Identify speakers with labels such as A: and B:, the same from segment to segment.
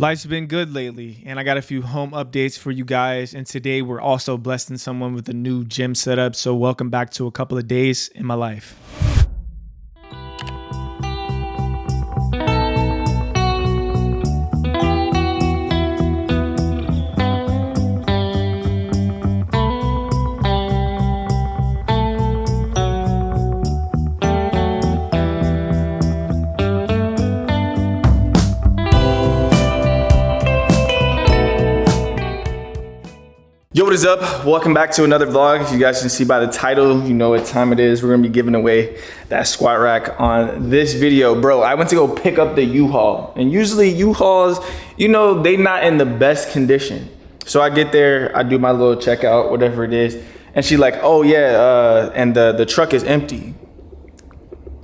A: Life's been good lately, and I got a few home updates for you guys. And today we're also blessing someone with a new gym setup. So welcome back to a couple of days in my life. Yo, what is up? Welcome back to another vlog. As you guys can see by the title, you know what time it is. We're gonna be giving away that squat rack on this video. Bro, I went to go pick up the U-Haul, and usually U-Hauls, you know, they not in the best condition. So I get there, I do my little checkout, whatever it is, and she's like, oh yeah, and the truck is empty.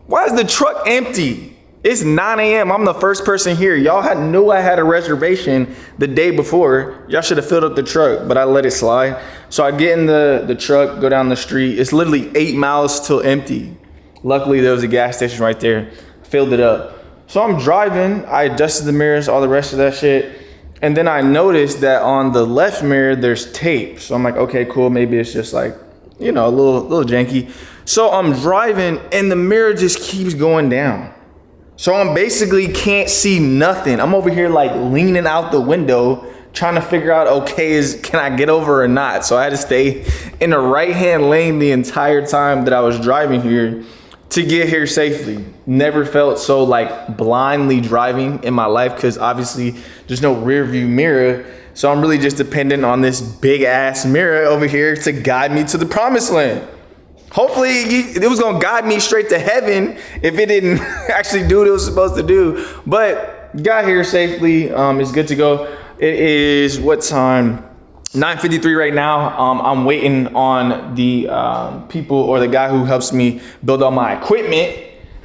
A: Why is the truck empty? It's 9 a.m. I'm the first person here. Y'all knew I had a reservation the day before. Y'all should have filled up the truck, but I let it slide. So I get in the truck, go down the street. It's literally 8 miles till empty. Luckily, there was a gas station right there. Filled it up. So I'm driving. I adjusted the mirrors, all the rest of that shit. And then I noticed that on the left mirror, there's tape. So I'm like, okay, cool. Maybe it's just like, you know, a little janky. So I'm driving and the mirror just keeps going down. So I'm basically can't see nothing. I'm over here like leaning out the window, trying to figure out, okay, can I get over or not? So I had to stay in the right-hand lane the entire time that I was driving here to get here safely. Never felt so like blindly driving in my life because obviously there's no rear view mirror. So I'm really just dependent on this big ass mirror over here to guide me to the promised land. Hopefully it was gonna guide me straight to heaven if it didn't actually do what it was supposed to do. But got here safely, it's good to go. It is what time? 9:53 right now. I'm waiting on the people or the guy who helps me build all my equipment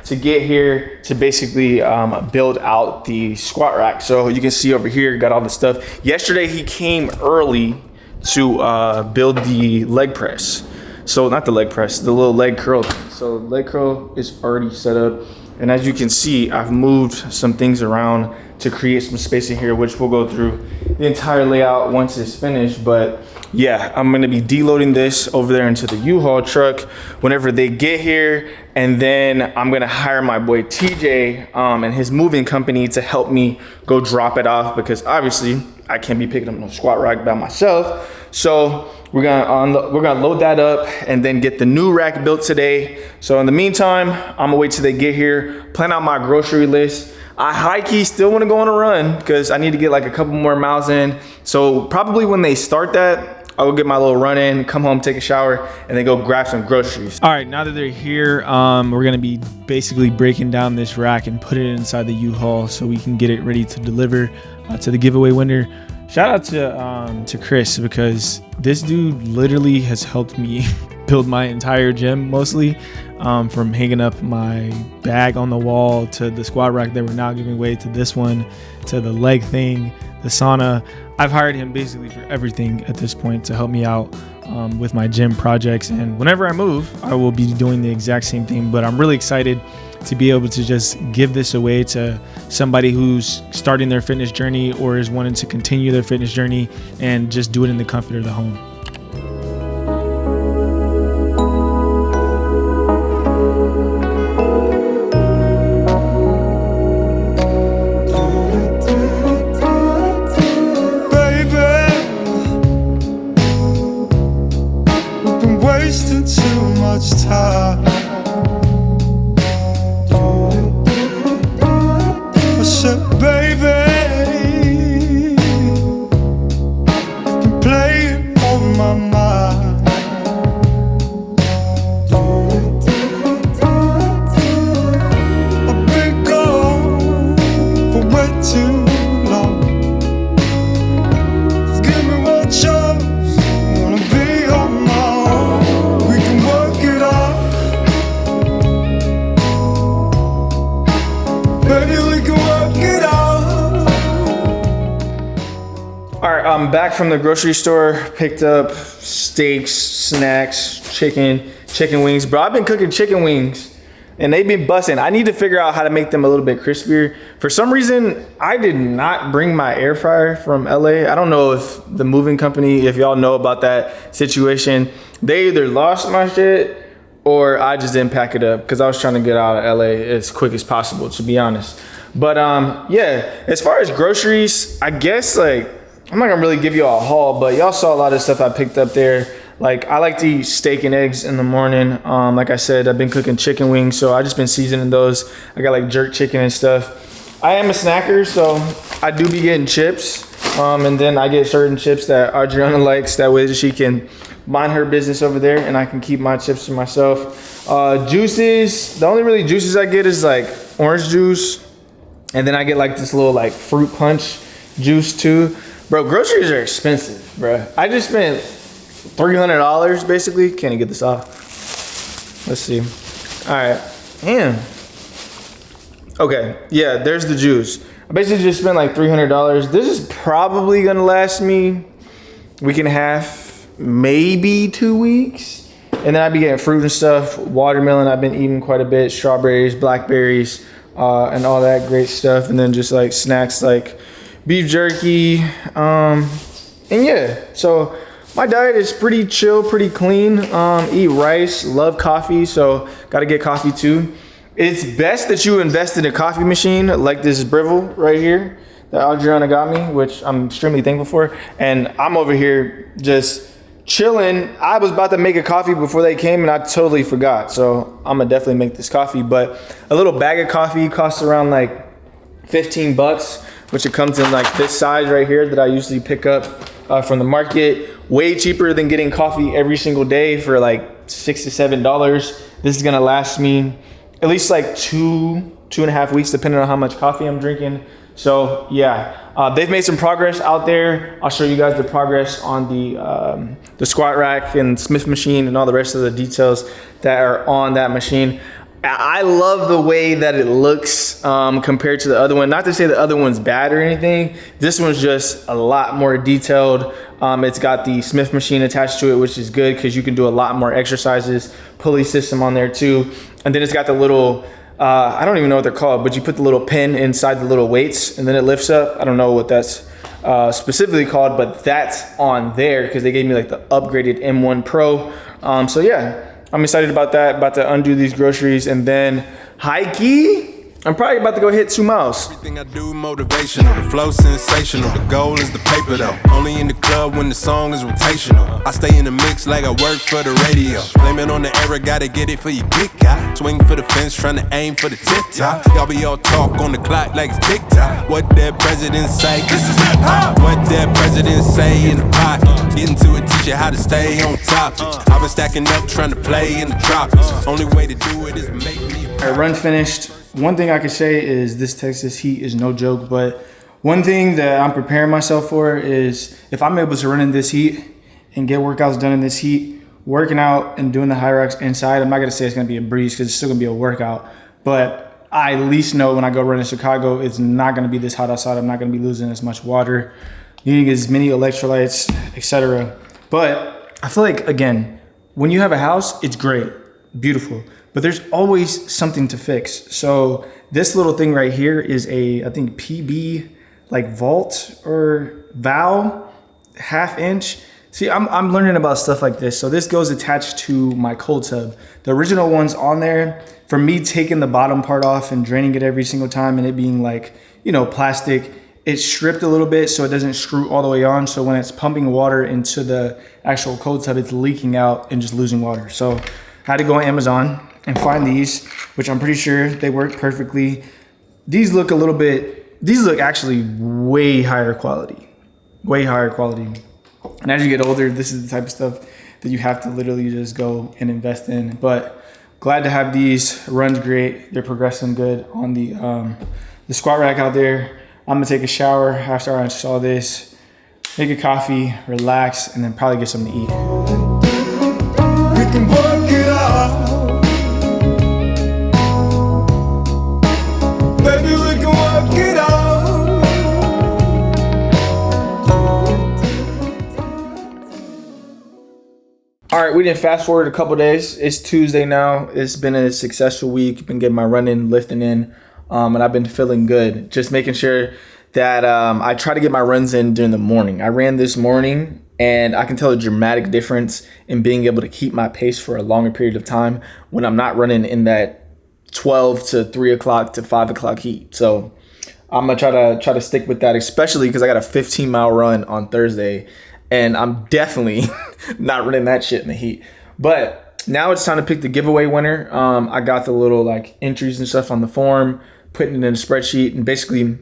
A: to get here to basically build out the squat rack. So you can see over here, got all the stuff. Yesterday he came early to build the leg press. So not the leg press, the little leg curl. So leg curl is already set up. And as you can see, I've moved some things around to create some space in here, which we'll go through the entire layout once it's finished. But yeah, I'm gonna be deloading this over there into the U-Haul truck whenever they get here. And then I'm gonna hire my boy TJ and his moving company to help me go drop it off because obviously I can't be picking up no squat rack by myself. So we're gonna load that up and then get the new rack built today. So in the meantime, I'm gonna wait till they get here, plan out my grocery list. I high-key still wanna go on a run because I need to get like a couple more miles in. So probably when they start that, I'll go get my little run in, come home, take a shower, and then go grab some groceries. All right, now that they're here, we're gonna be basically breaking down this rack and put it inside the U-Haul so we can get it ready to deliver to the giveaway winner. Shout out to Chris because this dude literally has helped me build my entire gym, mostly from hanging up my bag on the wall to the squat rack that we're now giving away to this one, to the leg thing, the sauna. I've hired him basically for everything at this point to help me out with my gym projects. And whenever I move, I will be doing the exact same thing. But I'm really excited to be able to just give this away to somebody who's starting their fitness journey or is wanting to continue their fitness journey and just do it in the comfort of the home.
B: Baby, we've been wasting too much time. I said, baby, you've been playing on my mind. I've been gone for way too long. Just give me one chance, I wanna be on my own. We can work it out. Baby, we can work it out.
A: All right, I'm back from the grocery store, picked up steaks, snacks, chicken wings. Bro, I've been cooking chicken wings and they've been busting. I need to figure out how to make them a little bit crispier. For some reason, I did not bring my air fryer from LA. I don't know if the moving company, if y'all know about that situation, they either lost my shit or I just didn't pack it up because I was trying to get out of LA as quick as possible, to be honest. But yeah, as far as groceries, I guess like, I'm not gonna really give you a haul, but y'all saw a lot of stuff I picked up there. Like I like to eat steak and eggs in the morning. Like I said, I've been cooking chicken wings, so I just been seasoning those. I got like jerk chicken and stuff. I am a snacker, so I do be getting chips. And then I get certain chips that Adriana likes, that way that she can mind her business over there and I can keep my chips to myself. Juices, the only really juices I get is like orange juice. And then I get like this little like fruit punch juice too. Bro, groceries are expensive, bro. I just spent $300 basically. Can't even get this off. Let's see. All right, damn. Okay, yeah, there's the juice. I basically just spent like $300. This is probably gonna last me a week and a half, maybe 2 weeks. And then I'd be getting fruit and stuff, watermelon I've been eating quite a bit, strawberries, blackberries, and all that great stuff. And then just like snacks like beef jerky. And yeah, so my diet is pretty chill, pretty clean. Eat rice, love coffee, so gotta get coffee too. It's best that you invest in a coffee machine like this Breville right here that Adriana got me, which I'm extremely thankful for. And I'm over here just chilling. I was about to make a coffee before they came and I totally forgot. So I'm gonna definitely make this coffee. But a little bag of coffee costs around like 15 bucks, which it comes in like this size right here that I usually pick up from the market. Way cheaper than getting coffee every single day for like $6 to $7. This is gonna last me at least like 2.5 weeks, depending on how much coffee I'm drinking. So yeah, they've made some progress out there. I'll show you guys the progress on the squat rack and Smith machine and all the rest of the details that are on that machine. I love the way that it looks compared to the other one. Not to say the other one's bad or anything. This one's just a lot more detailed. It's got the Smith machine attached to it, which is good because you can do a lot more exercises. Pulley system on there too. And then it's got the little, I don't even know what they're called, but you put the little pin inside the little weights and then it lifts up. I don't know what that's specifically called, but that's on there because they gave me like the upgraded M1 Pro. So yeah. I'm excited about that, about to undo these groceries, and then high key, I'm probably about to go hit 2 miles.
C: Everything I do motivational, the flow sensational, the goal is the paper though. Only in the club when the song is rotational. I stay in the mix like I work for the radio. Blame it on the era, gotta get it for your kick out. Swing for the fence, trying to aim for the tip top. Y'all be all talk on the clock like it's TikTok. What that president say? This is hip hop. What that president say in the pocket? Getting to it, teach you how to stay on top. I've been stacking up, trying to play in the tropics. Only way to do it is make me.
A: All right, run finished. One thing I can say is this Texas heat is no joke, but one thing that I'm preparing myself for is if I'm able to run in this heat and get workouts done in this heat, working out and doing the high rocks inside, I'm not gonna say it's gonna be a breeze because it's still gonna be a workout, but I at least know when I go run in Chicago, it's not gonna be this hot outside. I'm not gonna be losing as much water, needing as many electrolytes, etc. But I feel like, again, when you have a house, it's great, beautiful. But there's always something to fix. So this little thing right here is a, I think PB like vault or valve, 1/2 inch. See, I'm learning about stuff like this. So this goes attached to my cold tub. The original one's on there. For me taking the bottom part off and draining it every single time and it being like, you know, plastic, it's stripped a little bit so it doesn't screw all the way on. So when it's pumping water into the actual cold tub, it's leaking out and just losing water. So I had to go on Amazon and find these, which I'm pretty sure they work perfectly. These look actually way higher quality. And as you get older, this is the type of stuff that you have to literally just go and invest in. But glad to have these. Runs great. They're progressing good on the squat rack out there. I'm gonna take a shower after I install this, make a coffee, relax, and then probably get something to eat.
B: We can work it out. Baby, we can work it out.
A: All right, right, we didn't fast forward a couple days. It's Tuesday now. It's been a successful week. Been getting my running, lifting in, and I've been feeling good. Just making sure that I try to get my runs in during the morning. I ran this morning, and I can tell a dramatic difference in being able to keep my pace for a longer period of time when I'm not running in that 12 to 3 o'clock to 5 o'clock heat. So I'm gonna try to stick with that, especially because I got a 15-mile run on Thursday, and I'm definitely not running that shit in the heat. But now it's time to pick the giveaway winner. I got the little like entries and stuff on the form, putting it in a spreadsheet, and basically I'm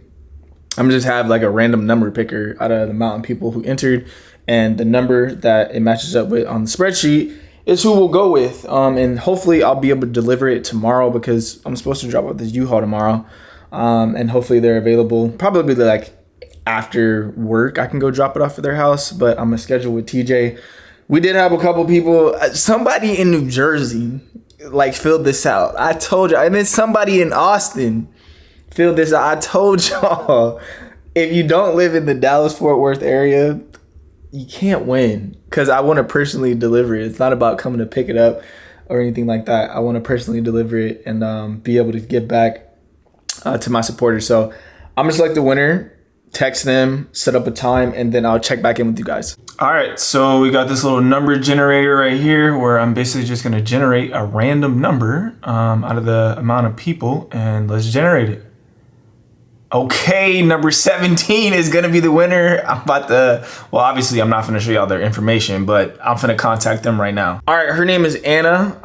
A: gonna just have like a random number picker out of the amount of people who entered, and the number that it matches up with on the spreadsheet is who we'll go with. And hopefully I'll be able to deliver it tomorrow because I'm supposed to drop off this U-Haul tomorrow. And hopefully they're available. Probably like after work, I can go drop it off at their house, but I'm gonna schedule with TJ. We did have a couple people, somebody in New Jersey like filled this out. I told you, and then somebody in Austin filled this out. I told y'all, if you don't live in the Dallas-Fort Worth area, you can't win, because I want to personally deliver it. It's not about coming to pick it up or anything like that. I want to personally deliver it and be able to give back to my supporters. So I'm gonna select the winner, text them, set up a time, and then I'll check back in with you guys. All right, so we got this little number generator right here where I'm basically just gonna generate a random number out of the amount of people, and let's generate it. Okay, number 17 is gonna be the winner. I'm about to, well, obviously I'm not gonna show y'all their information, but I'm gonna contact them right now. All right, her name is Anna,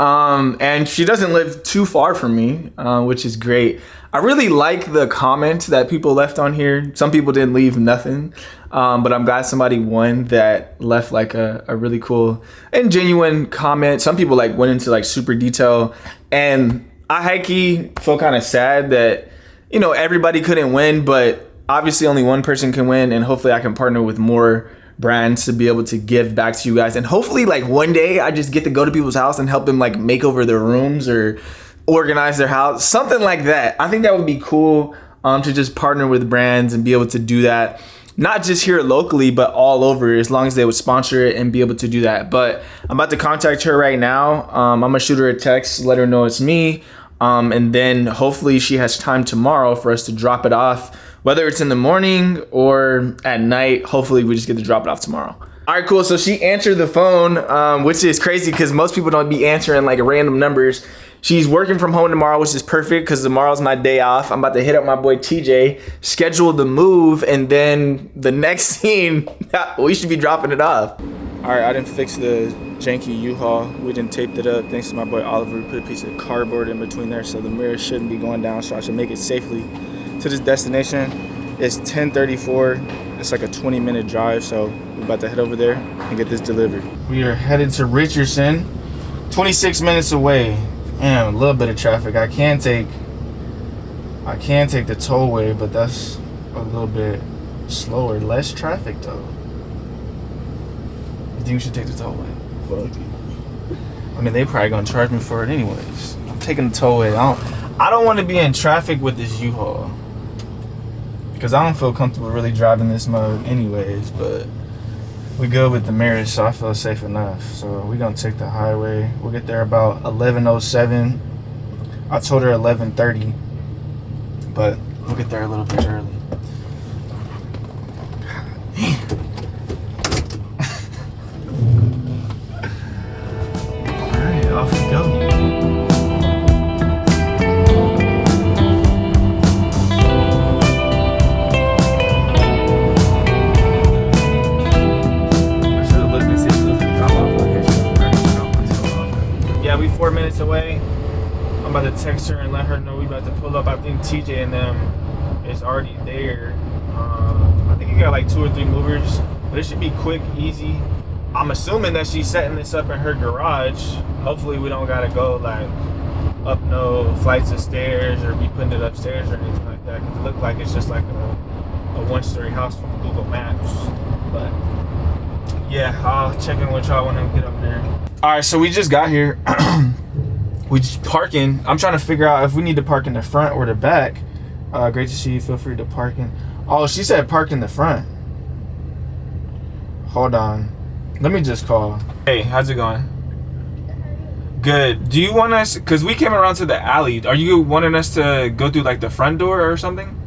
A: and she doesn't live too far from me, which is great. I really like the comment that people left on here. Some people didn't leave nothing, but I'm glad somebody won that left like a really cool and genuine comment. Some people like went into like super detail, and I high-key feel kind of sad that, you know, everybody couldn't win, but obviously only one person can win, and hopefully I can partner with more brands to be able to give back to you guys. And hopefully like one day I just get to go to people's house and help them like make over their rooms or organize their house, something like that. I think that would be cool, to just partner with brands and be able to do that, not just here locally, but all over, as long as they would sponsor it and be able to do that. But I'm about to contact her right now. I'm gonna shoot her a text, let her know it's me. And then hopefully she has time tomorrow for us to drop it off, whether it's in the morning or at night. Hopefully we just get to drop it off tomorrow. All right, cool. So she answered the phone, which is crazy because most people don't be answering like random numbers. She's working from home tomorrow, which is perfect because tomorrow's my day off. I'm about to hit up my boy TJ, schedule the move, and then the next scene, we should be dropping it off. All right, I didn't fix the janky U-Haul. We didn't tape it up. Thanks to my boy Oliver, we put a piece of cardboard in between there so the mirror shouldn't be going down, so I should make it safely to this destination. It's 10:34. It's like a 20-minute drive, so we're about to head over there and get this delivered. We are headed to Richardson, 26 minutes away. Man, a little bit of traffic. I can take the tollway, but that's a little bit slower. Less traffic though. You think we should take the tollway? Fuck it. I mean, they probably gonna charge me for it anyways. I'm taking the tollway. I don't want to be in traffic with this U-Haul because I don't feel comfortable really driving this mode anyways. But we good with the mirrors, so I feel safe enough. So we're gonna take the highway. We'll get there about 11:07. I told her 11:30, but we'll get there a little bit early. All right, off we go. Yeah, we 4 minutes away. I'm about to text her and let her know we about to pull up. I think TJ and them is already there. I think you got like 2 or 3 movers, but it should be quick, easy. I'm assuming that she's setting this up in her garage. Hopefully we don't gotta go like up no flights of stairs or be putting it upstairs or anything like that. Cause it looked like it's just like a 1-story house from Google Maps. But yeah, I'll check in with y'all when I get up there. All right, so we just got here. We just parking. I'm trying to figure out if we need to park in the front or the back. Great to see you. Feel free to park in. Oh, she said park in the front. Hold on. Let me just call. Hey, how's it going? Good. Do you want us, because we came around to the alley, are you wanting us to go through like the front door or something?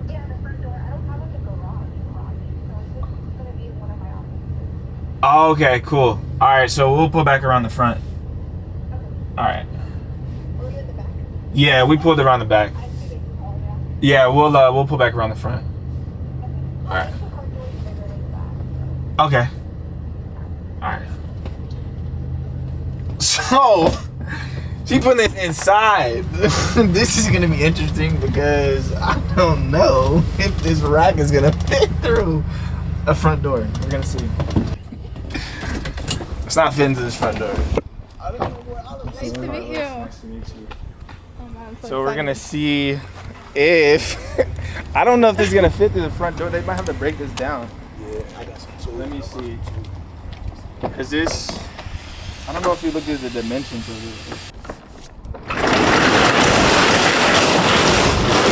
D: Yeah, the front door. I don't have like a garage, so it's gonna be one of my offices.
A: Oh, okay, cool. All right, so we'll pull back around the front.
D: Okay.
A: All right.
D: Are we at the back?
A: Yeah, we pulled around the back.
D: I see that you all now.
A: Yeah, we'll pull back around the front. All right.
D: The front door is bigger than the back.
A: Okay. All right. So, she put this inside. This is gonna be interesting because I don't know if this rack is gonna fit through a front door. We're gonna see. It's not fitting to this front door.
E: Nice to meet you.
A: Nice to meet you.
E: Oh man, I'm
A: So we're gonna see if I don't know if this is gonna fit through the front door. They might have to break this down.
F: Yeah, I got some tools.
A: Let me see. Cause this, I don't know if you looked at the dimensions of it.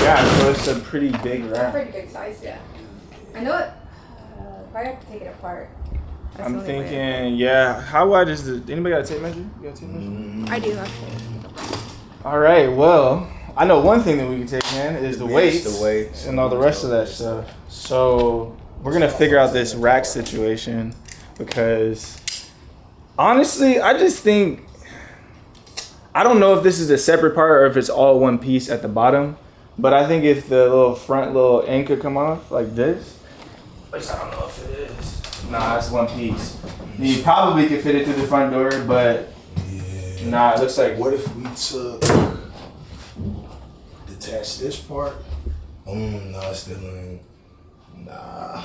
A: Yeah, so it's a pretty big rack.
E: pretty good size, yeah. I know it. Probably have to take it apart. That's
A: I'm
E: the only way.
A: thinking, yeah. How wide is the? Anybody got a tape measure? You got a tape measure?
E: I do actually.
A: All right. Well, I know one thing that we can take in is the weights,
F: The weights.
A: and all the rest of that stuff. So we're gonna figure out this rack situation because honestly, I just think I don't know if this is a separate part or if it's all one piece at the bottom. But I think if the little front little end could come off like this, which I don't know if it is. Nah, it's one piece. You probably could fit it through the front door, but
F: Yeah.
A: nah, it looks like.
F: What if we took, detach this part? No, it's still in. Nah.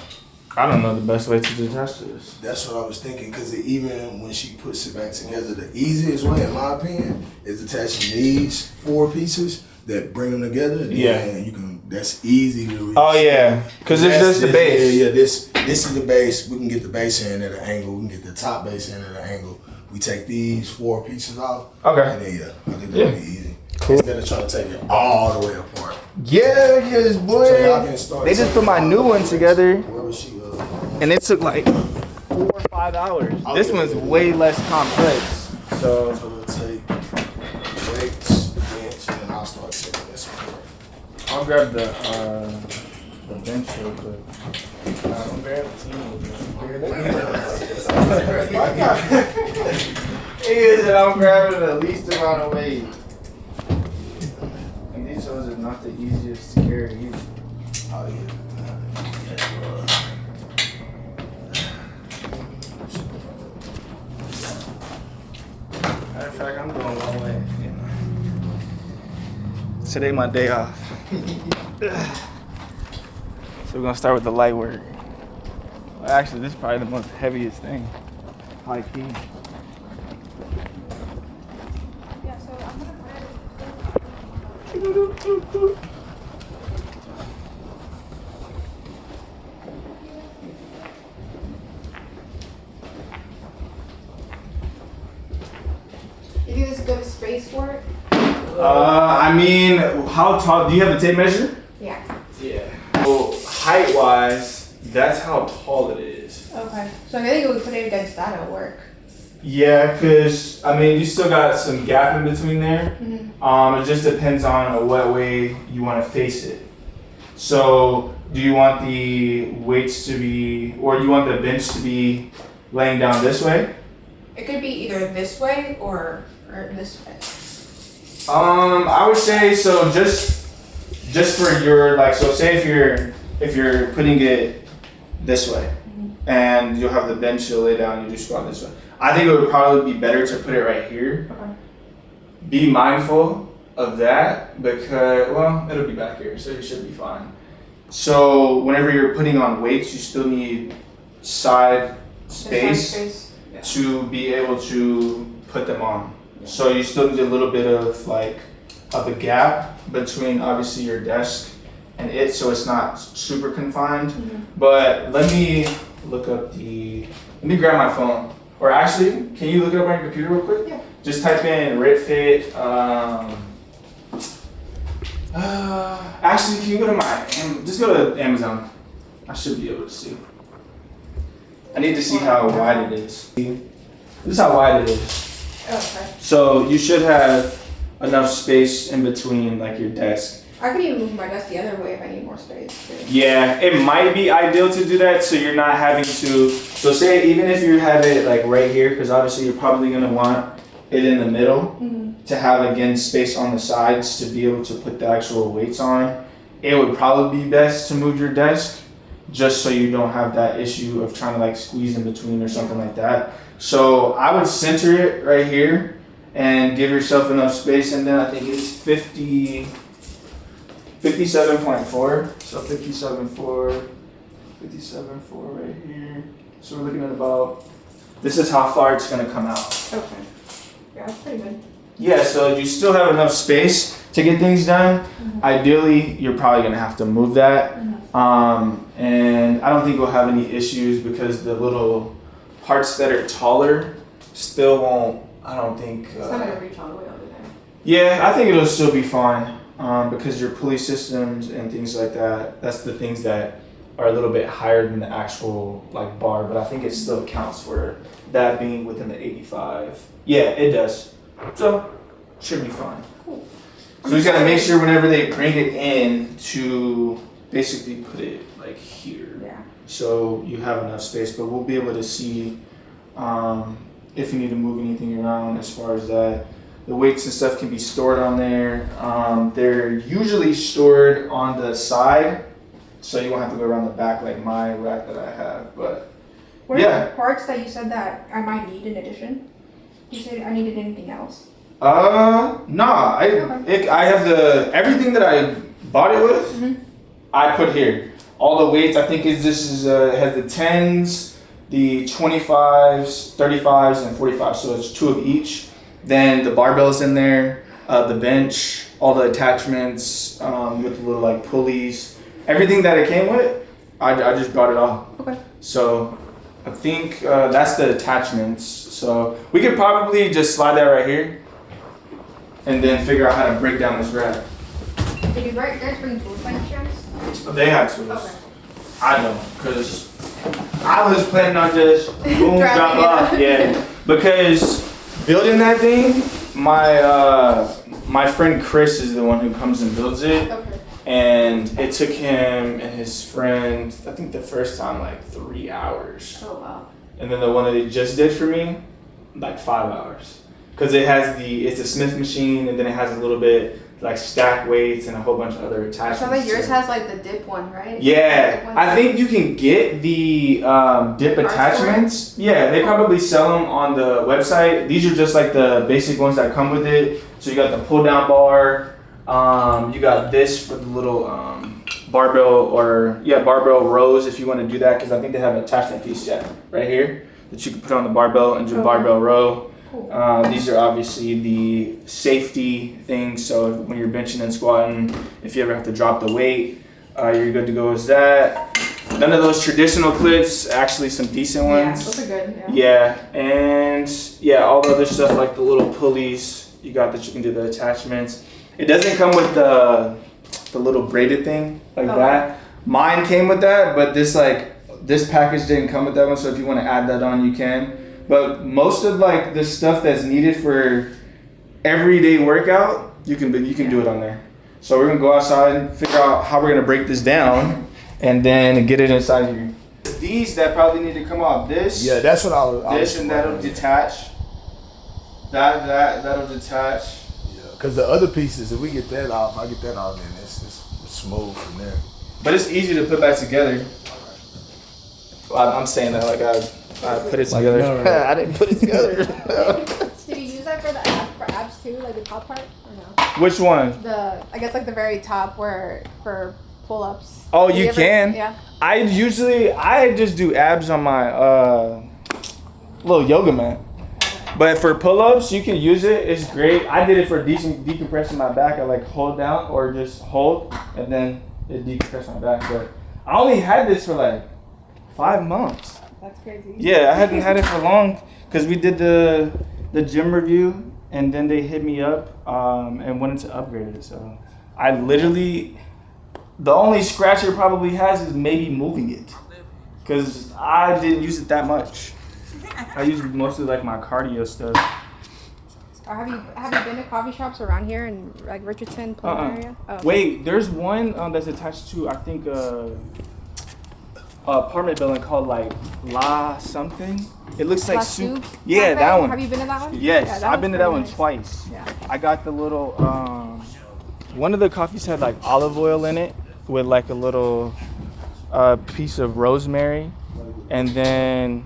A: I don't know the best way to detach this.
F: That's what I was thinking, because even when she puts it back together, the easiest way, in my opinion, is attaching these 4 pieces that bring them together.
A: Yeah.
F: And you can. That's easy to.
A: Oh yeah, because it's just the base.
F: Yeah, this is the base. We can get the base in at an angle. We can get the top base in at an angle. We take these 4 pieces off.
A: Okay.
F: And then I think that'll be easy.
A: Cool.
F: Instead of trying to take it all the way apart.
A: Yeah, because boy,
F: So y'all can start
A: they just
F: taking
A: put my new one together,
F: Where was she?
A: and it took like 4 or 5 hours. This one's way less complex. So
F: So we'll take weights, bench, and then I'll start taking this one.
A: I'll grab the bench real quick. Don't grab the team. I'm grabbing the least amount of weight. And these ones are not the easiest to carry either.
F: Oh yeah.
A: Matter of fact, I'm going one way. Today my day off. So we're gonna start with the light work. Well, actually, this is probably the most heaviest thing. High key.
E: Yeah, so I'm gonna put You think this is good space for it?
A: I mean, how tall? Do you have a tape measure?
E: Yeah.
A: Yeah. Well, height wise, that's how tall it is.
E: Okay. So I think if we put it against that, it'll work.
A: Yeah, because I mean, you still got some gap in between there. It just depends on what way you want to face it. So, do you want the weights to be, or do you want the bench to be laying down this way?
E: It could be either this way or this way.
A: I would say so. Just for your so say if you're putting it this way, and you'll have the bench you'll lay down, you do squat this way. I think it would probably be better to put it right here.
E: Okay.
A: Be mindful of that because it'll be back here, so you should be fine. So whenever you're putting on weights, you still need side space to be able to put them on. So you still need a little bit of a gap between obviously your desk and it, so it's not super confined. But let me look up let me grab my phone. Or actually, can you look it up on your computer real quick?
E: Yeah.
A: Just type in RitFit. Actually, can you go to just go to Amazon. I should be able to see. I need to see how wide it is. This is how wide it is.
E: Okay.
A: So you should have enough space in between like your desk.
E: I could even move my desk the other way if I need more space too.
A: Yeah, it might be ideal to do that so you're not having to, so say even if you have it like right here, because obviously you're probably gonna want it in the middle to have again space on the sides to be able to put the actual weights on. It would probably be best to move your desk just so you don't have that issue of trying to like squeeze in between or something like that. So I would center it right here and give yourself enough space, and then I think it's 57.4. So 57.4 right here. So we're looking at about, this is how far it's gonna come out.
E: Okay. Yeah, that's pretty good.
A: Yeah, so you still have enough space to get things done. Ideally, you're probably gonna have to move that. And I don't think we'll have any issues because the little parts that are taller still won't, I don't think.
E: It's not gonna reach all the way over there.
A: Yeah, I think it'll still be fine because your pulley systems and things like that, that's the things that are a little bit higher than the actual like bar, but I think it still counts for that being within the 85. Yeah, it does. So, should be fine.
E: Cool.
A: So we just gotta make sure whenever they bring it in to basically put it like here.
E: Yeah.
A: So you have enough space, but we'll be able to see if you need to move anything around as far as that. The weights and stuff can be stored on there. They're usually stored on the side, so you won't have to go around the back like my rack that I have. But
E: What are
A: yeah.
E: the parts that you said that I might need in addition? You said I needed anything else?
A: Nah. I have everything that I bought it with. I put here all the weights. I think it has the 10s, the 25s, 35s, and 45s. So it's 2 of each. Then the barbell's in there, the bench, all the attachments with the little like pulleys, everything that it came with. I just brought it all.
E: Okay.
A: So I think that's the attachments. So we could probably just slide that right here, and then figure out how to break down this rack.
E: Did you guys bring tools by any chance?
A: They had tools.
E: Okay.
A: I don't, because I was planning on just boom, drop off. Yeah, because building that thing, my friend Chris is the one who comes and builds it.
E: Okay.
A: And it took him and his friend, I think the first time, like 3 hours.
E: Oh wow.
A: And then the one that they just did for me, like 5 hours. Because it's a Smith machine, and then it has a little bit like stack weights and a whole bunch of other
E: I
A: attachments.
E: saw that yours
A: to it.
E: has like the dip one, right?
A: Yeah, I think you can get the dip attachments. Yeah, they probably sell them on the website. These are just like the basic ones that come with it. So you got the pull down bar. You got this for the little barbell rows if you want to do that, because I think they have an attachment piece right here that you can put on the barbell and do barbell row.
E: Cool.
A: These are obviously the safety things, so when you're benching and squatting, if you ever have to drop the weight, you're good to go with that. None of those traditional clips, actually some decent ones.
E: Yeah, those are good.
A: Yeah, and yeah, all the other stuff like the little pulleys you got that you can do the attachments. It doesn't come with the little braided thing like that. Mine came with that, but this package didn't come with that one, so if you want to add that on, you can. But most of like the stuff that's needed for everyday workout, you can do it on there. So we're gonna go outside and figure out how we're gonna break this down, and then get it inside here. These that probably need to come off this.
F: Yeah, that's what I was.
A: This and that'll detach. That'll detach.
F: Yeah, because the other pieces, if we get that off, I get that off, then it's smooth from there.
A: But it's easy to put back together. Well, I'm saying that like I put it together. I didn't put it together.
E: Do you use that for abs too, like the top part, or no?
A: Which one?
E: I guess like the very top for pull-ups.
A: Oh,
E: Do
A: you
E: ever-
A: can.
E: Yeah.
A: I just do abs on my little yoga mat. But for pull-ups, you can use it. It's great. I did it for decompressing my back. I like hold down or just hold, and then it decompresses my back. But I only had this for like 5 months.
E: That's crazy.
A: Yeah, I hadn't had it for long because we did the gym review, and then they hit me up and wanted to upgrade it. So I literally, the only scratch it probably has is maybe moving it, because I didn't use it that much. I use it mostly like my cardio stuff.
E: Or have you been to coffee shops around here in like Richardson, Plano area? Oh.
A: Wait, there's one that's attached to, I think, apartment building called like La something. It looks like
E: La
A: soup.
E: Soup
A: Yeah,
E: Cafe?
A: that one.
E: Have you been to that one?
A: Yes,
E: Yeah, that
A: I've
E: one's
A: been to that
E: pretty
A: one
E: nice.
A: twice.
E: Yeah.
A: I got the little one of the coffees had like olive oil in it with like a little piece of rosemary, and then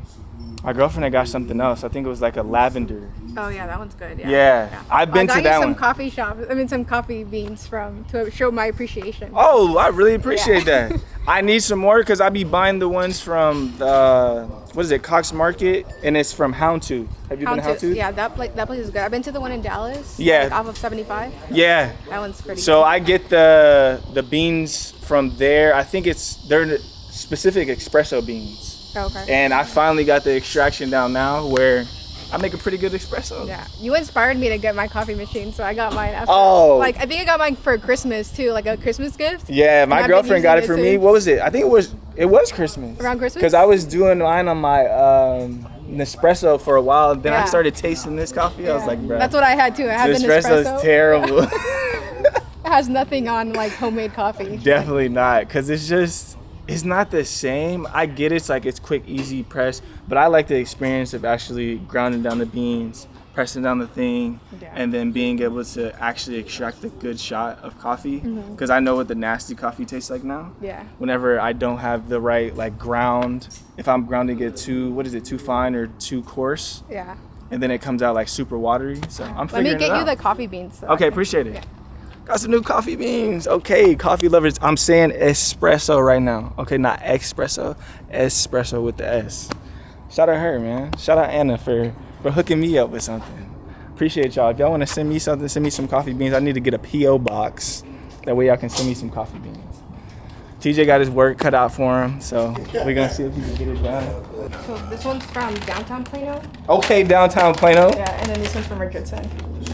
A: my girlfriend had got something else. I think it was like a lavender.
E: Oh yeah, that one's good. Yeah.
A: Yeah, I've been to
E: I got
A: that
E: you some
A: one.
E: coffee shops. I mean, some coffee beans to show my appreciation.
A: Oh, I really appreciate that. I need some more because I be buying the ones from the, what is it, Cox Market, and it's from Houndtooth. Have you been to Houndtooth?
E: Yeah, that place is good. I've been to the one in Dallas.
A: Yeah.
E: Like, off of 75.
A: Yeah.
E: That one's pretty
A: So
E: good.
A: I get the beans from there. I think they're specific espresso beans.
E: Okay.
A: And I finally got the extraction down now where I make a pretty good espresso.
E: Yeah, you inspired me to get my coffee machine, so I got mine after.
A: Oh.
E: Like, I think I got mine for Christmas too, like a Christmas gift.
A: Yeah, my
E: I've been
A: girlfriend got it
E: using
A: for
E: it
A: me.
E: since.
A: What was it? I think it was Christmas.
E: Around Christmas?
A: Because I was doing mine on my Nespresso for a while. Then I
E: Yeah.
A: started tasting this coffee. I was like, bro,
E: That's what I had too. I had
A: this
E: the
A: espresso
E: Nespresso.
A: is terrible.
E: It has nothing on like homemade coffee.
A: Definitely not, because it's not the same. I get it's like it's quick, easy press, but I like the experience of actually grounding down the beans, pressing down the thing,
E: Yeah.
A: and then being able to actually extract a good shot of coffee. Because I know what the nasty coffee tastes like now.
E: Yeah.
A: Whenever I don't have the right like ground, if I'm grounding it too fine or too coarse,
E: Yeah.
A: and then it comes out like super watery. So I'm
E: Let
A: figuring
E: me get
A: it
E: you
A: out.
E: the coffee beans. so I
A: Okay,
E: can-
A: appreciate it.
E: Yeah.
A: Got some new coffee beans. Okay, coffee lovers. I'm saying espresso right now. Okay, not espresso. Espresso with the S. Shout out her, man. Shout out Anna for hooking me up with something. Appreciate y'all. If y'all want to send me something, send me some coffee beans. I need to get a P.O. box. That way y'all can send me some coffee beans. TJ got his work cut out for him, so we're going to see if he can get it done.
E: So this one's from downtown Plano.
A: Okay, downtown Plano.
E: Yeah, and then this one's from Richardson.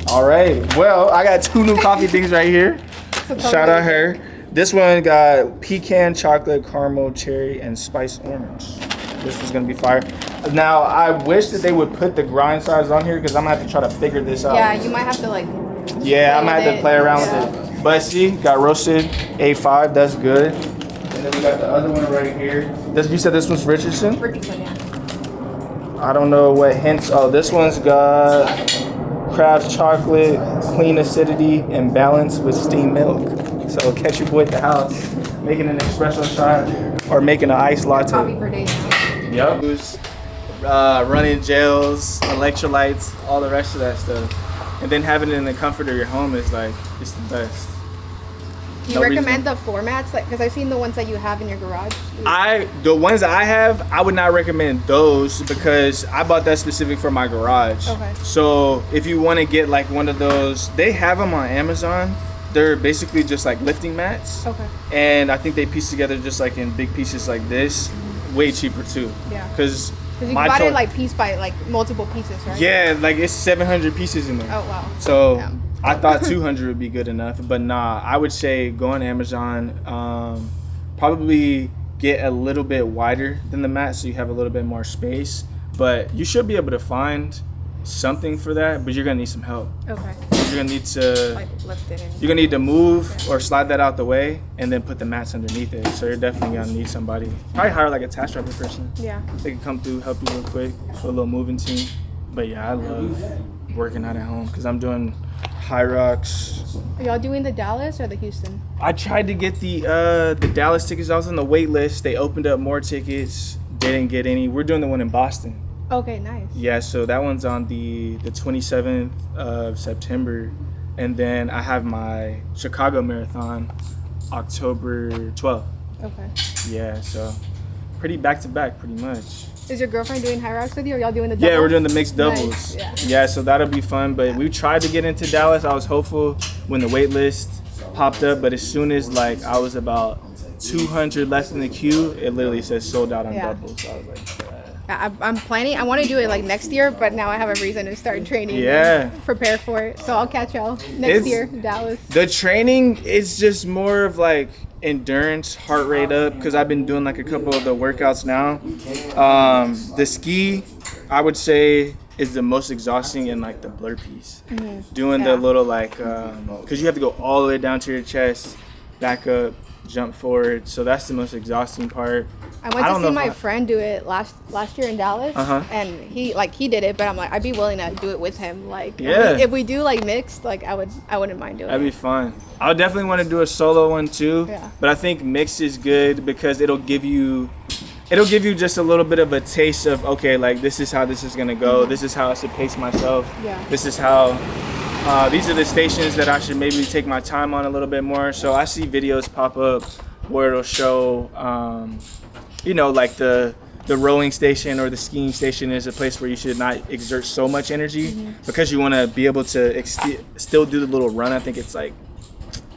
A: All right. Well, I got two new coffee things right here.
E: So tell
A: Shout
E: me-
A: out her. This one got pecan, chocolate, caramel, cherry, and spice orange. This was gonna be fire. Now, I wish that they would put the grind size on here because I'm gonna have to try to figure this out.
E: Yeah, you might have to like.
A: Yeah, I'm
E: play
A: gonna have
E: with
A: to
E: it.
A: play around
E: Yeah.
A: with it. But see, got roasted A5, that's good. And then we got the other one right here. You said this one's Richardson?
E: Richardson, yeah.
A: I don't know what hints. Oh, this one's got craft chocolate, clean acidity, and balance with steamed milk. So catch your boy at the house, making an espresso shot or making an iced latte.
E: Coffee for days now.
A: Yep. Running gels, electrolytes, all the rest of that stuff. And then having it in the comfort of your home is like, it's the best.
E: Do you
A: No
E: recommend the formats? Like, because I've seen the ones that you have in your garage.
A: The ones that I have, I would not recommend those because I bought that specific for my garage.
E: Okay.
A: So if you want to get like one of those, they have them on Amazon. They're basically just like lifting mats.
E: Okay.
A: And I think they piece together just like in big pieces like this. Way cheaper too.
E: Yeah.
A: Because
E: Because you can buy it like piece by like multiple pieces, right?
A: yeah, like it's 700 pieces in there.
E: Oh wow.
A: So
E: Yeah.
A: I thought 200 would be good enough, but nah, I would say go on Amazon, probably get a little bit wider than the mat so you have a little bit more space, but you should be able to find something for that, but you're gonna need some help.
E: Okay.
A: You're gonna need to
E: Like lift it in.
A: you're gonna need to move or slide that out the way and then put the mats underneath it. So you're definitely gonna need somebody. Probably hire like a task driver person.
E: Yeah.
A: They can come through, help you real quick, put a little moving team. But yeah, I love working out at home because I'm doing high rocks.
E: Are y'all doing the Dallas or the Houston?
A: I tried to get the Dallas tickets. I was on the wait list. They opened up more tickets. Didn't get any. We're doing the one in Boston.
E: Okay, nice.
A: Yeah, so that one's on the 27th of September. And then I have my Chicago Marathon October 12th.
E: Okay.
A: Yeah, so pretty back to back pretty much.
E: Is your girlfriend doing high rocks with you, or y'all doing the
A: Yeah,
E: doubles?
A: we're doing the mixed doubles.
E: Nice, yeah.
A: Yeah, so that'll be fun. But we tried to get into Dallas. I was hopeful when the wait list popped up, but as soon as like I was about 200 left in the queue, it literally says sold out on
E: Yeah.
A: doubles. So I was like,
E: I'm planning. I want to do it like next year, but now I have a reason to start training.
A: Yeah.
E: And prepare for it. So I'll catch y'all next
A: It's-
E: year, Dallas.
A: the training is just more of like endurance, heart rate up, because I've been doing like a couple of the workouts now. The ski, I would say is the most exhausting in like the burpees. Doing the little like, because you have to go all the way down to your chest, back up, jump forward. So that's the most exhausting part.
E: I went to see my friend do it last year in Dallas, and he did it, but I'm like, I'd be willing to do it with him. Like, if we do like mixed, like I wouldn't mind doing it.
A: That'd be fun. I would definitely want to do a solo one too.
E: Yeah.
A: But I think mixed is good because it'll give you just a little bit of a taste of, okay, like this is how this is gonna go. This is how I should pace myself.
E: Yeah.
A: This is how. These are the stations that I should maybe take my time on a little bit more. So I see videos pop up where it'll show, like the rowing station or the skiing station is a place where you should not exert so much energy because you want to be able to still do the little run. I think it's like,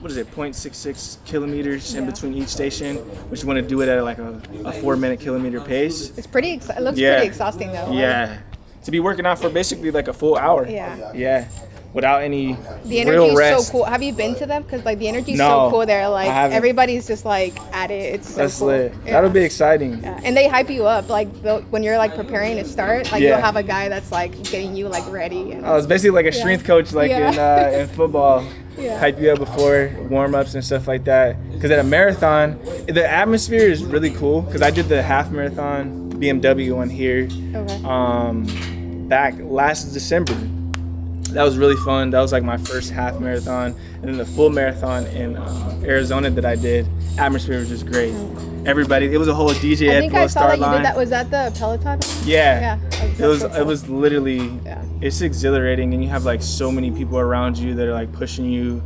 A: 0.66 kilometers in between each station, but you want to do it at like a 4-minute kilometer pace.
E: It's pretty. It looks pretty exhausting though.
A: Yeah, to be working out for basically like a full hour.
E: Yeah.
A: Without any
E: the energy
A: real
E: is
A: rest.
E: so cool. Have you been to them? Because like the energy is
A: No,
E: so cool there. Like
A: I haven't.
E: everybody's just like at it. It's so
A: That's
E: cool.
A: lit.
E: Yeah.
A: That'll be exciting.
E: Yeah. And they hype you up. Like when you're like preparing to start, like you'll have a guy that's like getting you like ready. And,
A: Oh, it's basically like a strength coach, like in football.
E: Yeah.
A: Hype you up before warm-ups and stuff like that. Because at a marathon, the atmosphere is really cool. Because I did the half marathon BMW one here back last December. That was really fun. That was like my first half marathon. And then the full marathon in Arizona that I did, atmosphere was just great. Everybody, it was a whole DJ
E: I
A: at
E: think
A: the
E: I saw
A: start
E: that you
A: line.
E: did that. Was that the Peloton?
A: Yeah.
E: Yeah.
A: It was literally, it's exhilarating, and you have like so many people around you that are like pushing you,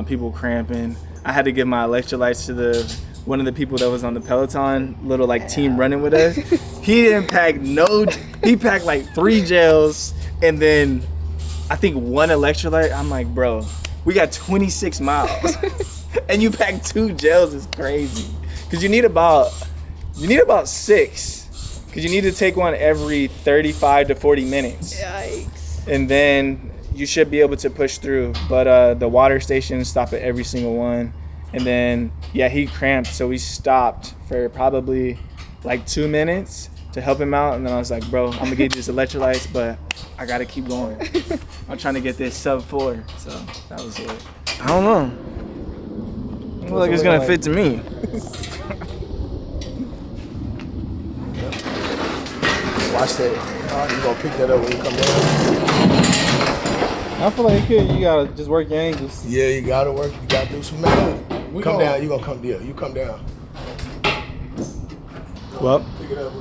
A: people cramping. I had to give my electrolytes to one of the people that was on the Peloton little like team running with us. He didn't pack he packed like 3 gels and then I think 1 electrolyte. I'm like, bro, we got 26 miles and you packed 2 gels is crazy. Cause you need about 6. Because you need to take one every 35 to 40 minutes.
E: Yikes.
A: And then you should be able to push through. But the water stations stop at every single one. And then, he cramped. So we stopped for probably like 2 minutes to help him out. And then I was like, bro, I'm going to get you this electrolytes, but I got to keep going. I'm trying to get this sub 4. So that was it. I don't know. I feel like it's going to fit to me.
F: Watch that. You gonna pick that up when you come down?
G: I feel like you gotta just work your angles.
F: Yeah, you gotta work. You gotta do some math. Come down. You gonna come down. You come down.
A: Well,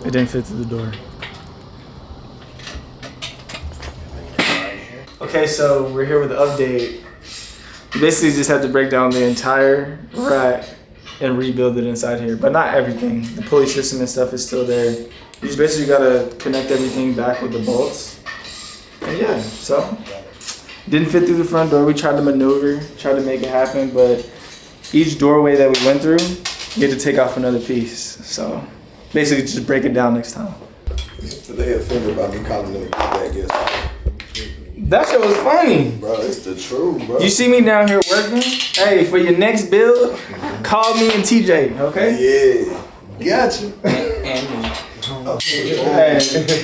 A: it didn't fit to the door. Okay, so we're here with the update. You basically just have to break down the entire rack and rebuild it inside here, but not everything. The pulley system and stuff is still there. You just basically gotta connect everything back with the bolts. And so didn't fit through the front door. We tried to maneuver, tried to make it happen, but each doorway that we went through, you had to take off another piece. So basically just break it down next time.
F: But they offended about me calling them bad guess.
A: That shit was funny.
F: Bro, it's the truth, bro.
A: You see me down here working? Hey, for your next build, call me and TJ, okay?
F: Yeah. Gotcha.
A: Hey,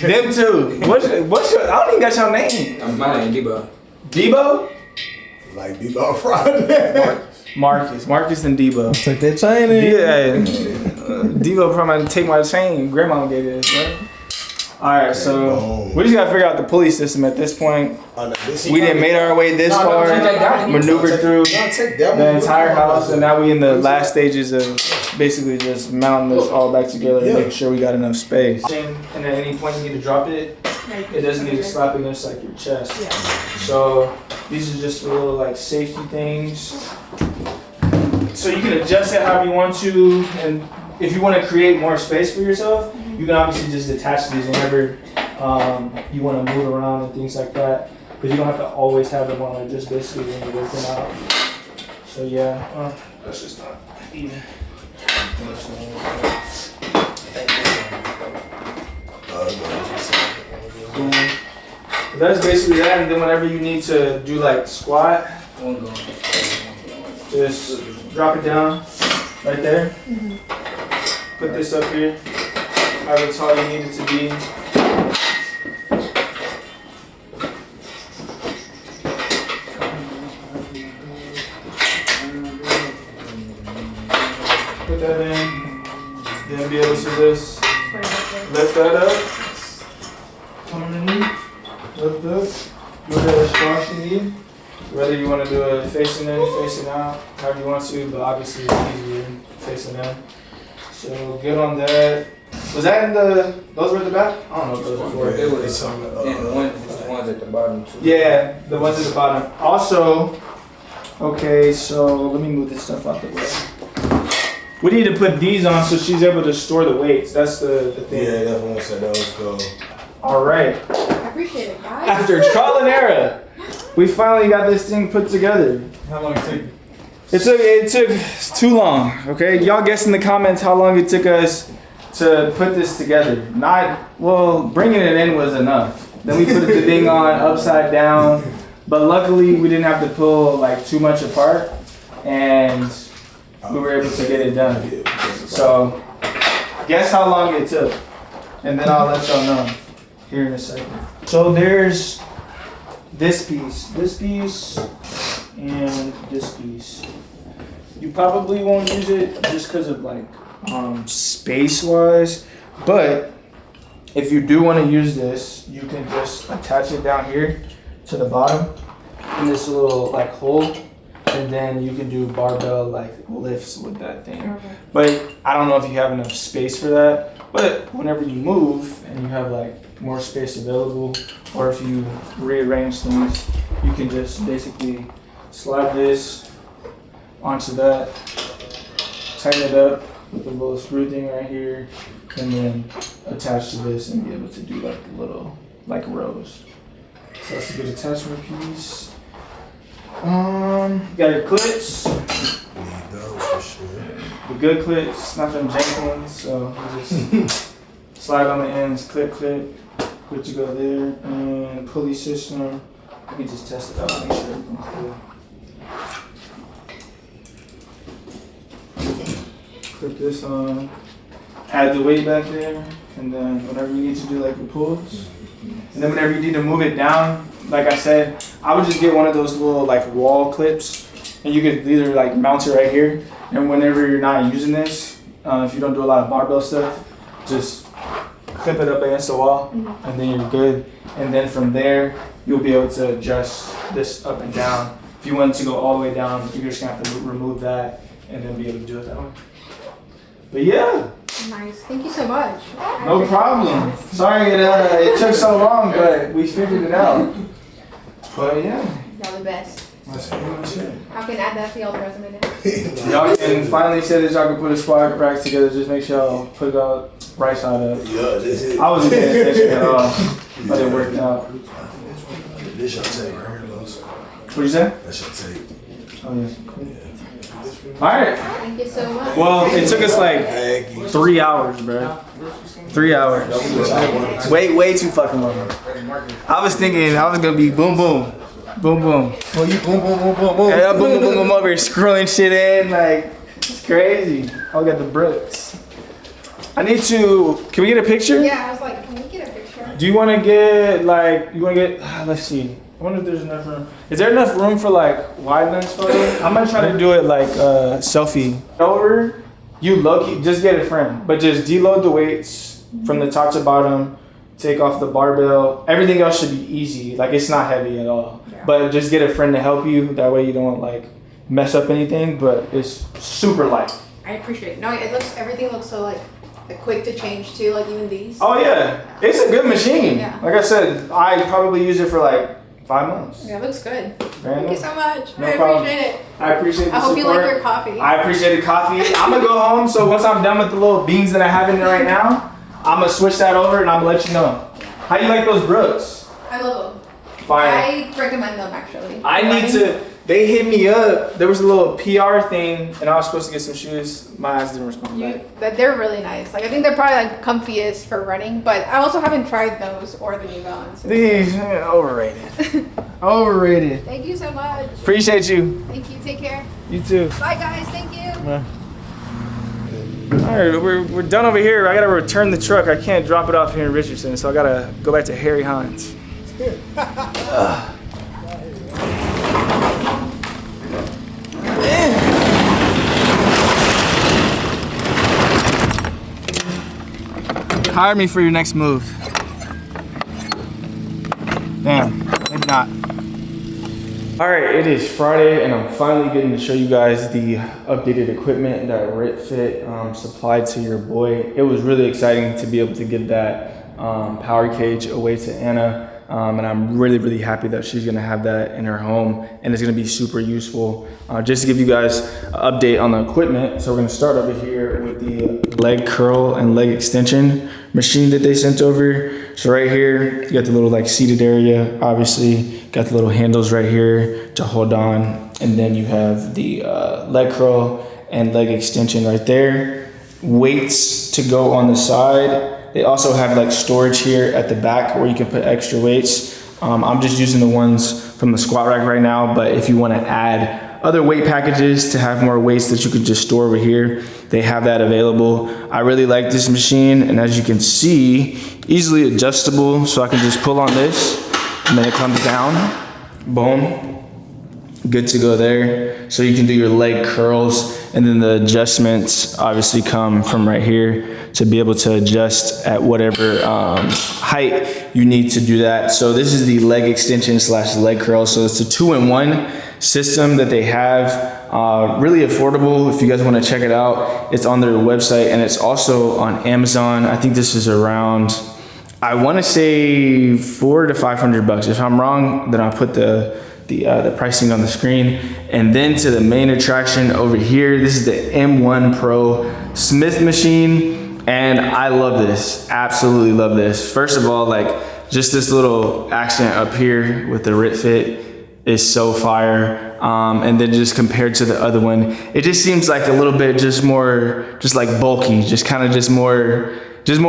A: them too. What's your, I don't even got your name.
H: My name Debo.
A: Debo?
F: Like Debo Friday.
A: Marcus and Debo.
G: Took that chain in.
A: Yeah. Debo probably take my chain. Grandma gave it, right? Alright, so we just gotta figure out the pulley system at this point. We didn't made our way this far, maneuvered through the entire house, and now we in the last stages of basically just mounting this all back together and making sure we got enough space. And at any point you need to drop it, it doesn't need to slap against like your chest. So these are just little like safety things. So you can adjust it however you want to, and if you want to create more space for yourself, you can obviously just detach these whenever you want to move around and things like that. Because you don't have to always have them on there, just basically when you're working out. So that's just not even. That's basically that, and then whenever you need to do like squat, just drop it down right there. Put this up here, however tall you need it to be. to just lift that up. Come underneath. Lift up. Look at the squash you need. Whether you want to do it facing in, facing out, however you want to, but obviously it's easier facing in. So get on that. Was that in the, those were at the back? I don't know if those were for it.
H: It was the ones at the bottom too.
A: Yeah, the ones at the bottom. Also, okay, so let me move this stuff out the way. We need to put these on so she's able to store the weights. That's the thing.
F: Yeah, that's what I said. That was cool.
A: All right.
E: I appreciate it, guys.
A: After trial and error, we finally got this thing put together.
G: How long it take?
A: It took too long. Okay, y'all guess in the comments how long it took us to put this together. Bringing it in was enough. Then we put the thing on upside down, but luckily we didn't have to pull like too much apart, and we were able to get it done. So, guess how long it took, and then I'll let y'all know here in a second. So there's this piece, and this piece. You probably won't use it just because of like space-wise, but if you do want to use this, you can just attach it down here to the bottom in this little like hole, and then you can do barbell like lifts with that thing.
E: Okay.
A: But I don't know if you have enough space for that, but whenever you move and you have like more space available, or if you rearrange things, you can just basically slide this onto that, tighten it up with the little screw thing right here, and then attach to this and be able to do like little like rows. So that's a good attachment piece. You got your clips.
F: Need those for sure.
A: The good clips, not them jank ones. So you just slide on the ends, clip, put you go there, and pulley system. Let me just test it out, make sure everything's good. Clip this on, add the weight back there, and then whenever you need to do like your pulls, and then whenever you need to move it down, like I said, I would just get one of those little like wall clips, and you could either like mount it right here, and whenever you're not using this, if you don't do a lot of barbell stuff, just clip it up against the wall, and then you're good. And then from there, you'll be able to adjust this up and down. If you want to go all the way down, you're just gonna have to remove that and then be able to do it that way. But yeah,
E: Nice. Thank you so much.
A: no problem. Sorry it took so long, but we figured it out. But yeah,
E: Y'all the best.
A: that's pretty much it.
E: I can add that to y'all's resume now.
A: Y'all can finally say that y'all can put a squat rack together. Just make sure y'all put it out right side up.
F: Yeah, this is.
A: I wasn't paying attention at all, but it worked out.
F: This your tape right here, Los.
A: What'd you say?
F: That's your tape.
A: Oh yeah. All right.
E: Thank you so much.
A: Well, it took us like
F: Thank you.
A: 3 hours, bro. 3 hours. Way too fucking long. I was thinking I was gonna be boom boom, boom boom.
F: Oh, you boom, boom, boom, boom, boom.
A: Yeah, boom boom boom boom over here scrolling shit in like it's crazy. I got the bricks. I need to. Can we get a picture?
E: Yeah, I was like, can we get a picture?
A: Do you want to get like? You want to get? Let's see. I wonder if there's enough room. Is there enough room for like wide lens photo? I'm gonna try to do it like selfie. Over, you low key just get a friend, but just deload the weights from the top to bottom. Take off the barbell. Everything else should be easy. Like it's not heavy at all.
E: Yeah.
A: But just get a friend to help you. That way you don't like mess up anything. But it's super light.
E: I appreciate it. No, everything looks so like quick to change too, like even these.
A: Oh yeah, it's a good machine.
E: Yeah.
A: Like I said, I probably use it for like 5 months.
E: Yeah, it looks good.
A: Brandon?
E: Thank you so much.
A: No
E: I
A: problem.
E: appreciate it.
A: I appreciate the
E: I hope you
A: support.
E: like your coffee.
A: I appreciate the coffee. I'm gonna go home. So once I'm done with the little beans that I have in there right now, I'm gonna switch that over and I'm gonna let you know. How you like those Brooks?
E: I love them.
A: Fire.
E: I recommend them actually.
A: I need to. They hit me up. There was a little PR thing, and I was supposed to get some shoes. My ass didn't respond back.
E: But they're really nice. Like I think they're probably like comfiest for running, but I also haven't tried those or the New Balance.
A: These overrated. Overrated.
E: Thank you so much.
A: Appreciate you.
E: Thank you. Take care.
A: You too.
E: Bye guys. Thank you.
A: All right, we're done over here. I gotta return the truck. I can't drop it off here in Richardson, so I gotta go back to Harry Hines. Hire me for your next move. Damn, maybe not. All right, it is Friday and I'm finally getting to show you guys the updated equipment that RitFit supplied to your boy. It was really exciting to be able to give that power cage away to Anna. And I'm really happy that she's gonna have that in her home and it's gonna be super useful. Just to give you guys an update on the equipment. So we're gonna start over here with the leg curl and leg extension machine that they sent over. So right here, you got the little like seated area, obviously. Got the little handles right here to hold on. And then you have the leg curl and leg extension right there. Weights to go on the side. They also have like storage here at the back where you can put extra weights. I'm just using the ones from the squat rack right now, but if you want to add other weight packages to have more weights that you could just store over here, they have that available. I really like this machine, and as you can see, easily adjustable, so I can just pull on this and then it comes down, boom. Good to go there. So you can do your leg curls, and then the adjustments obviously come from right here to be able to adjust at whatever height you need to do that. So this is the leg extension / leg curl. So it's a 2-in-1 system that they have. Really affordable. If you guys want to check it out, it's on their website and it's also on Amazon. I think this is around, I want to say $400 to $500. If I'm wrong, then I'll put the pricing on the screen. And then to the main attraction over here, this is the M1 Pro Smith machine. And I love this, absolutely love this. First of all, like just this little accent up here with the RitFit is so fire. And then just compared to the other one, it just seems like a little bit just more, just like bulky, just kind of just more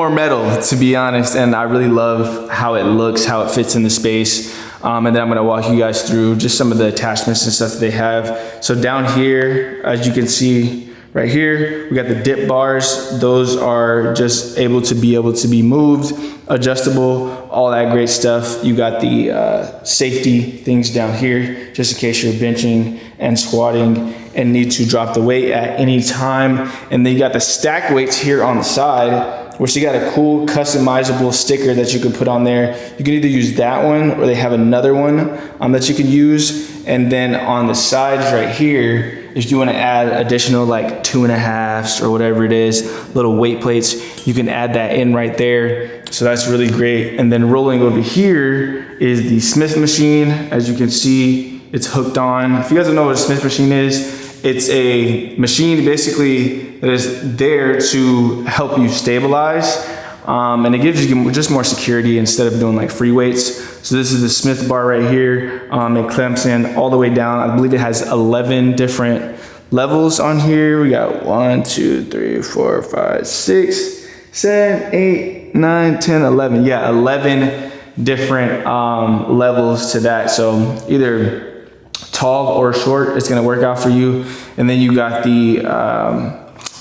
A: metal, to be honest. And I really love how it looks, how it fits in the space. And then I'm gonna walk you guys through just some of the attachments and stuff that they have. So down here, as you can see right here, we got the dip bars. Those are just able to be moved, adjustable, all that great stuff. You got the safety things down here, just in case you're benching and squatting and need to drop the weight at any time. And then you got the stack weights here on the side, which you got a cool customizable sticker that you can put on there. You can either use that one or they have another one that you can use. And then on the sides right here, if you want to add additional like 2.5s or whatever it is, little weight plates, you can add that in right there. So that's really great. And then rolling over here is the Smith machine. As you can see, it's hooked on. If you guys don't know what a Smith machine is, it's a machine basically that is there to help you stabilize. And it gives you just more security instead of doing like free weights. So this is the Smith bar right here. It clamps in all the way down. I believe it has 11 different levels on here. We got 1, 2, 3, 4, 5, 6, 7, 8, 9, 10, 11. Yeah, 11 different levels to that. So either tall or short, it's gonna work out for you. And then you got the,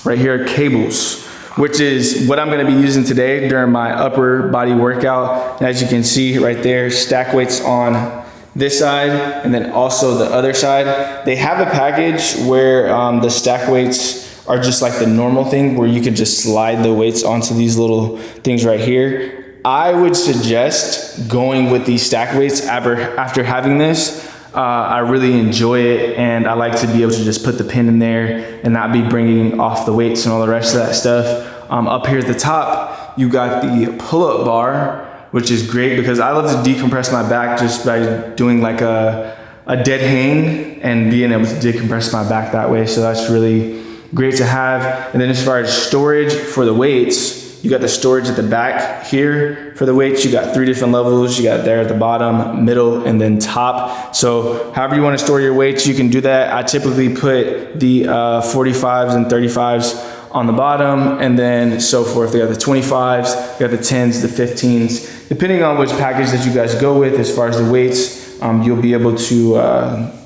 A: right here, cables, which is what I'm gonna be using today during my upper body workout. And as you can see right there, stack weights on this side and then also the other side. They have a package where the stack weights are just like the normal thing where you can just slide the weights onto these little things right here. I would suggest going with these stack weights after having this. I really enjoy it, and I like to be able to just put the pin in there and not be bringing off the weights and all the rest of that stuff. Up here at the top, you got the pull-up bar, which is great because I love to decompress my back just by doing like a dead hang and being able to decompress my back that way. So that's really great to have. And then as far as storage for the weights, you got the storage at the back here for the weights. You got 3 different levels. You got there at the bottom, middle, and then top. So however you want to store your weights, you can do that. I typically put the 45s and 35s on the bottom and then so forth. They got the 25s, they got the 10s, the 15s. Depending on which package that you guys go with as far as the weights, you'll be able to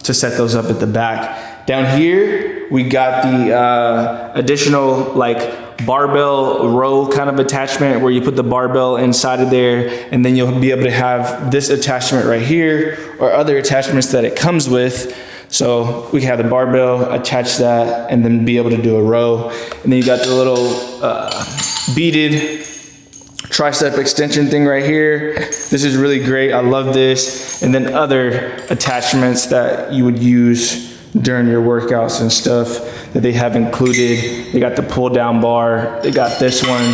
A: set those up at the back. Down here, we got the additional like barbell row kind of attachment where you put the barbell inside of there, and then you'll be able to have this attachment right here or other attachments that it comes with. So we can have the barbell, attach that, and then be able to do a row. And then you got the little beaded tricep extension thing right here. This is really great. I love this. And then other attachments that you would use during your workouts and stuff that they have included. They got the pull down bar. They got this one.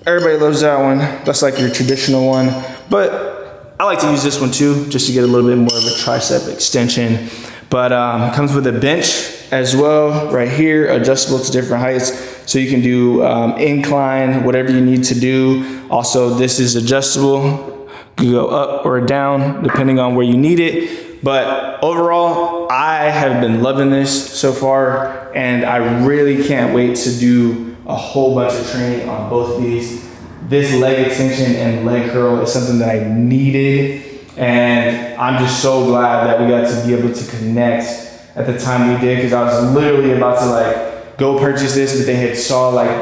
A: Everybody loves that one. That's like your traditional one. But I like to use this one too, just to get a little bit more of a tricep extension. But it comes with a bench as well, right here, adjustable to different heights. So you can do incline, whatever you need to do. Also, this is adjustable. You go up or down, depending on where you need it. But overall, I have been loving this so far, and I really can't wait to do a whole bunch of training on both of these. This leg extension and leg curl is something that I needed, and I'm just so glad that we got to be able to connect at the time we did, because I was literally about to like go purchase this, but they had saw like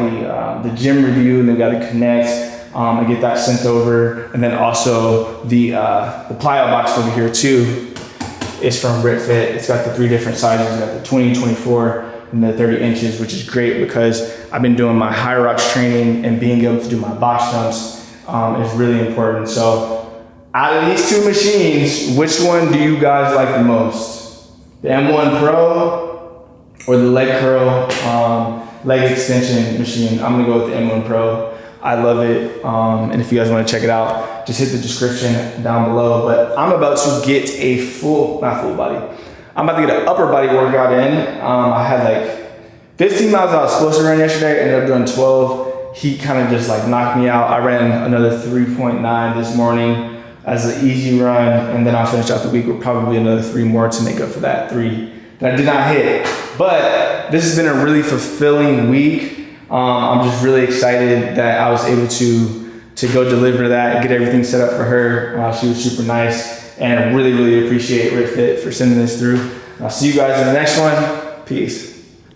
A: the gym review, and they got to connect and get that sent over. And then also the plyo box over here too is from RitFit. It's got the 3 different sizes. It's got the 20, 24, and the 30 inches, which is great because I've been doing my high rocks training, and being able to do my box jumps is really important. So out of these 2 machines, which one do you guys like the most? The M1 Pro or the leg curl leg extension machine? I'm gonna go with the M1 Pro. I love it. And if you guys wanna check it out, just hit the description down below. But I'm about to get a not full body. I'm about to get an upper body workout in. I had like 15 miles I was supposed to run yesterday, ended up doing 12. Heat kind of just like knocked me out. I ran another 3.9 this morning as an easy run, and then I'll finish out the week with probably another 3 more to make up for that 3 that I did not hit. But this has been a really fulfilling week. I'm just really excited that I was able to go deliver that and get everything set up for her. She was super nice, and I really, really appreciate RitFit for sending this through. I'll see you guys in the next one. Peace.